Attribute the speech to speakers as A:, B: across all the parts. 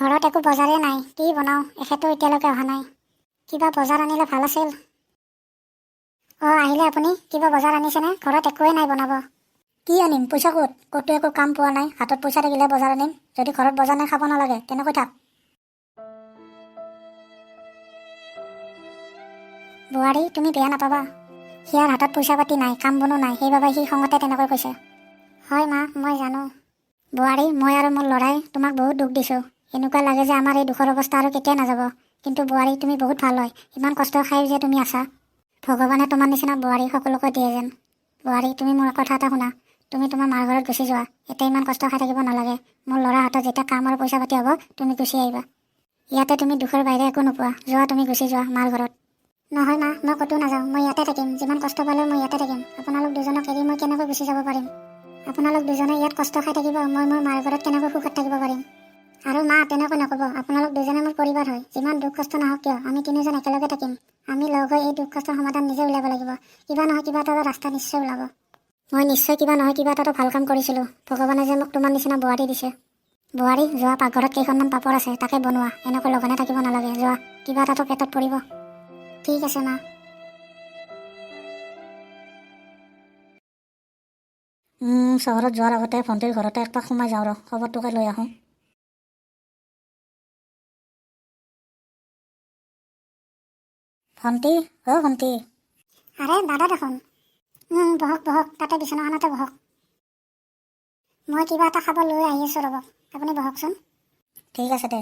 A: ঘৰত একো বজাৰে নাই, কি বনাওঁ এখেতো এতিয়ালৈকে অহা নাই। কিবা বজাৰ আনিলে ভাল আছিল। আহিলে আপুনি? কিবা বজাৰ আনিছেনে? ঘৰত একোৱেই নাই বনাব। কি আনিম? পইচা ক'তো একো কাম পোৱা নাই। হাতত পইচা থাকিলে বজাৰ আনিম, যদি ঘৰত বজাৰ নাই খাব নালাগে, তেনেকৈ থাক। বোৱাৰী, তুমি বেয়া নাপাবা, সিয়াৰ হাতত পইচা পাতি নাই, কাম বনো নাই, সেইবাবে সি খঙতে তেনেকৈ কৈছে। হয় মা, মই জানো। বোৱাৰী, মই আৰু মোৰ ল'ৰাই তোমাক বহুত দুখ দিছোঁ। এনেকুৱা লাগে যে আমাৰ এই দুখৰ অৱস্থা আৰু কেতিয়া নাযাব। কিন্তু বোৱাৰী, তুমি বহুত ভাল হয়, ইমান কষ্ট খাই যে তুমি আছা। ভগৱানে তোমাৰ নিচিনা বোৱাৰী সকলোকে দিয়ে যেন। বোৱাৰী, তুমি মোৰ কথা এটা শুনা, তুমি তোমাৰ মাৰ ঘৰত গুচি যোৱা। এতিয়া ইমান কষ্ট খাই থাকিব নালাগে। মোৰ ল'ৰাৰ হাতত যেতিয়া কাম আৰু পইচা পাতি হ'ব, তুমি গুচি আহিবা। ইয়াতে তুমি দুখৰ বাহিৰে একো নোপোৱা। যোৱা, তুমি গুচি যোৱা মাৰ ঘৰত। নহয় মা, মই ক'তো নাযাওঁ, মই ইয়াতে থাকিম। যিমান কষ্ট পালেও মই ইয়াতে থাকিম। আপোনালোক দুজনক এৰি মই কেনেকৈ গুচি যাব পাৰিম? আপোনালোক দুজনে ইয়াত কষ্ট খাই থাকিব, মই মোৰ মাৰ ঘৰত কেনেকৈ সুখত থাকিব পাৰিম? আৰু মা, তেনেকৈ নক'ব। আপোনালোক দুজনে মোৰ পৰিবাৰ হয়। যিমান দুখ কষ্ট নহওক কিয়, আমি তিনিজন একেলগে থাকিম। আমি লগ হৈ এই দুখ কষ্টৰ সমাধান নিজে উলিয়াব লাগিব। কিবা নহয় কিবা এটা ৰাস্তা নিশ্চয় ওলাব। মই নিশ্চয় কিবা নহয় কিবা এটা ভাল কাম কৰিছিলোঁ। ভগৱানে যে মোক তোমাৰ নিচিনা বোৱাৰী দিছে। বোৱাৰী, যোৱা, পাকঘৰত কেইখনমান পাপৰ আছে, তাকে বনোৱা। এনেকৈ লঘনে থাকিব নালাগে। যোৱা, কিবা এটাতো পেটত পৰিব। ঠিক আছে মা। চহৰত যোৱাৰ আগতে ভণ্টিৰ ঘৰতে একপাক সোমাই যাওঁ ৰ, খবৰটোকে লৈ আহোঁ। ভণ্টি, ভণ্টি। আৰে দাদা দেখোন। বহক বহক, তাতে বিচনাখনতে বহক। মই কিবা এটা খাব লৈ আহি আছোঁ ৰ'ব, আপুনি বহকচোন। ঠিক আছে দে।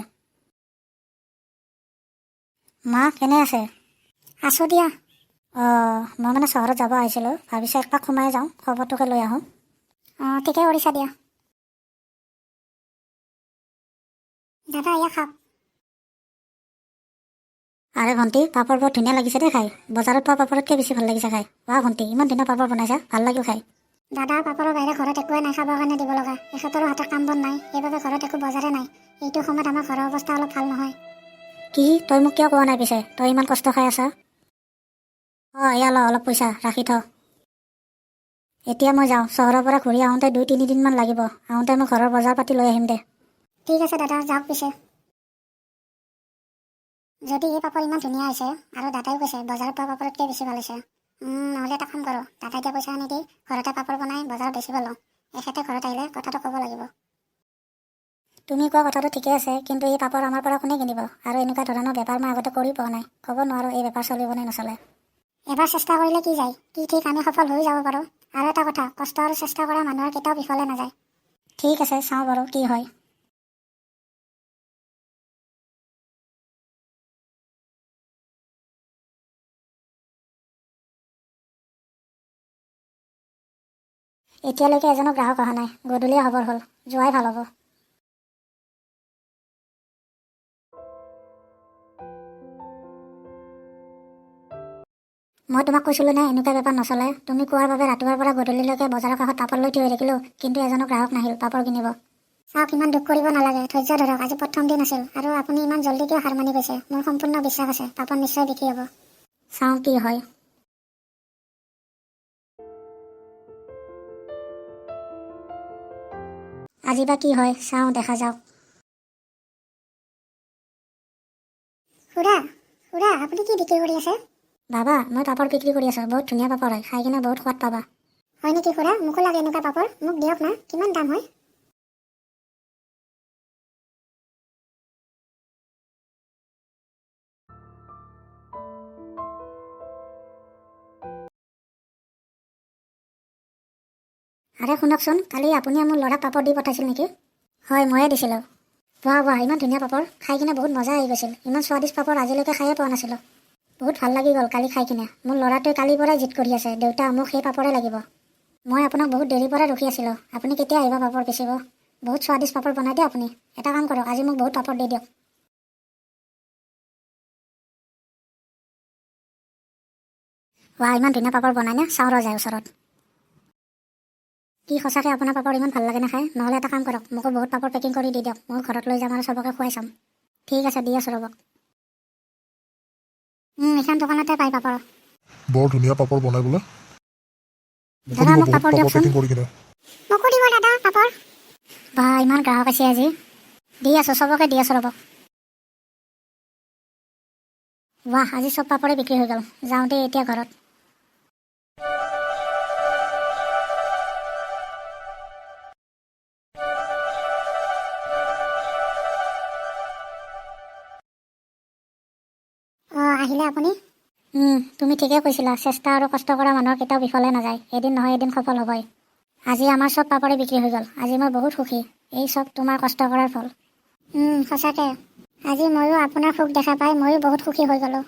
A: মা কেনে আছে? আছোঁ দিয়া। মই মানে চহৰত যাব আহিছিলোঁ, ভাবিছোঁ একপাক সোমাই যাওঁ, খবৰটোকে লৈ আহোঁ। ঠিকে কৰিছা দিয়া। দাদা, এয়া খাওক। আৰে ভণ্টি, পাপৰ বৰ ধুনীয়া লাগিছে দেই খাই। বজাৰত পোৱা পাপৰতকৈ বেছি ভাল লাগিছে খাই। ভণ্টি, ইমান ধুনীয়া পাপৰ বনাইছা, ভাল লাগিল খাই। দাদা, পাপৰৰ বাহিৰে ঘৰত একোৱে নাই খাবৰ কাৰণে দিব লগা। এখেতৰো হাতত কাম বন নাই, সেইবাবে ঘৰত একো বজাৰে নাই। এইটো সময়ত আমাৰ ঘৰৰ অৱস্থা অলপ ভাল নহয়। কি? তই মোক কিয় কোৱা নাই পিছে? তই ইমান কষ্ট খাই আছা। এয়া ল, অলপ পইচা ৰাখি থ। এতিয়া মই যাওঁ, চহৰৰ পৰা ঘূৰি আহোঁতে 2-3 দিনমান লাগিব। আহোঁতে মই ঘৰৰ বজাৰ পাতি লৈ আহিম দে। ঠিক আছে দাদা, যাওক পিছে। যদি এই পাপৰ ইমান ধুনীয়া হৈছে, আৰু দাদাই কৈছে বজাৰত পোৱা পাপৰতকৈ বেছি ভাল হৈছে, নহ'লে এটা কাম কৰোঁ, দাদাই এতিয়া পইচা আনি দি ঘৰতে পাপৰ বনাই বজাৰত বেচিব লওঁ। এখেতে ঘৰত আহিলে কথাটো ক'ব লাগিব। তুমি কোৱা কথাটো ঠিকে আছে, কিন্তু এই পাপৰ আমাৰ পৰা কোনে কিনিব? আৰু এনেকুৱা ধৰণৰ বেপাৰ মই আগতে কৰি পোৱা নাই, ক'ব নোৱাৰোঁ এই বেপাৰ চলিব নে নচলে। এবাৰ চেষ্টা কৰিলে কি যায়, কি ঠিক আমি সফল হৈ যাব পাৰোঁ। আৰু এটা কথা, কষ্ট আৰু চেষ্টা কৰা মানুহৰ কেতিয়াও বিফলে নাযায়। ঠিক আছে, চাওঁ বাৰু কি হয়। এতিয়ালৈকে এজনো গ্ৰাহক অহা নাই, গধূলিয়ে খবৰ হ'ল, যোৱাই ভাল হ'ব। মই তোমাক কৈছিলোঁ নে এনেকুৱা বেপাৰ নচলে। তুমি কোৱাৰ বাবে ৰাতিপুৱাৰ পৰা গধূলিলৈকে বজাৰৰ কাষত পাপৰ লৈ থিয় হৈ থাকিলোঁ, কিন্তু এজনো গ্ৰাহক নাহিল পাপৰ কিনিব। চাওক, ইমান দুখ কৰিব নালাগে, ধৈৰ্য ধৰক। আজি প্ৰথম দিন আছিল, আৰু আপুনি ইমান জল্দি কিয় হাৰ মানি গৈছে? মোৰ সম্পূৰ্ণ বিশ্বাস আছে, পাপৰ নিশ্চয় বিক্ৰী হ'ব। চাওঁ কি হয়। আজি বা কি হয়, চাওঁ, দেখা যাওক। খুৰা, আপুনি কি বিক্ৰী কৰি আছে? বাবা, মই পাপৰ বিক্ৰী কৰি আছোঁ। বহুত ধুনীয়া পাপৰ হয়, খাই কিনে বহুত সোৱাদ পাবা। হয় নেকি খুৰা? মোকো লাগে এনেকুৱা পাপৰ, মোক দিয়ক না। কিমান দাম হয়? আৰে শুনকচোন, কালি আপুনি মোৰ ল'ৰাক পাপৰ দি পঠাইছিল নেকি? হয়, ময়ে দিছিলোঁ। ইমান ধুনীয়া পাপৰ, খাই কিনে বহুত মজা আহি গৈছিল। ইমান স্বাদিষ্ট পাপৰ আজিলৈকে খায়ে পোৱা নাছিলোঁ। বহুত ভাল লাগি গ'ল কালি খাই কিনে। মোৰ ল'ৰাটোৱে কালিৰ পৰাই জিদ কৰি আছে, দেউতা মোক সেই পাপৰে লাগিব। মই আপোনাক বহুত দেৰিৰ পৰা ৰখি আছিলোঁ। আপুনি কেতিয়া আহিব পাপৰ বেচিব? বহুত স্বাদিষ্ট পাপৰ বনাই দিয়ে আপুনি। এটা কাম কৰক, আজি মোক বহুত পাপৰ দি দিয়ক। ইমান ধুনীয়া পাপৰ বনাই নে? চাওঁ ৰ যায় ওচৰত। কি সঁচাকৈ আপোনাৰ পাপৰ ইমান ভাল লাগে নাখায়? নহ'লে এটা কাম কৰক, মোকো বহুত পাপৰ পেকিং কৰি দি দিয়ক। মই ঘৰত লৈ যাম আৰু চবকে খুৱাই চাম। ঠিক আছে, দি আছোঁ ৰ'ব। এইখন দোকানতে পাই পাপৰ।
B: বৰ ধুনীয়া পাপৰ বনাই বোলে।
A: দাদা, মোক পাপৰ দিয়কচোন।
B: পেকিং কৰি কিনে।
A: মোকো দিব দাদা পাপৰ। ইমান গ্ৰাহক আছে আজি। দি আছোঁ, চবকে দি আছোঁ ৰ'ব। ৱাহ, আজি চব পাপৰে বিক্ৰী হৈ গ'ল। যাওঁ দেই এতিয়া ঘৰত। অঁ, আহিলে আপুনি? তুমি ঠিকে কৈছিলা, চেষ্টা আৰু কষ্ট কৰা মানুহৰ কেতিয়াও বিফলে নাযায়। এদিন নহয় এদিন সফল হ'বই। আজি আমাৰ চব পাপৰে বিক্ৰী হৈ গ'ল। আজি মই বহুত সুখী। এই চব তোমাৰ কষ্ট কৰাৰ ফল। সঁচাকে আজি ময়ো আপোনাৰ সুখ দেখা পাই ময়ো বহুত সুখী হৈ গ'লোঁ।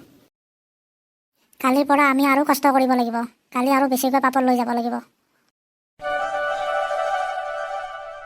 A: কালিৰ পৰা আমি আৰু কষ্ট কৰিব লাগিব। কালি আৰু বেছিকৈ পাপৰ লৈ যাব লাগিব।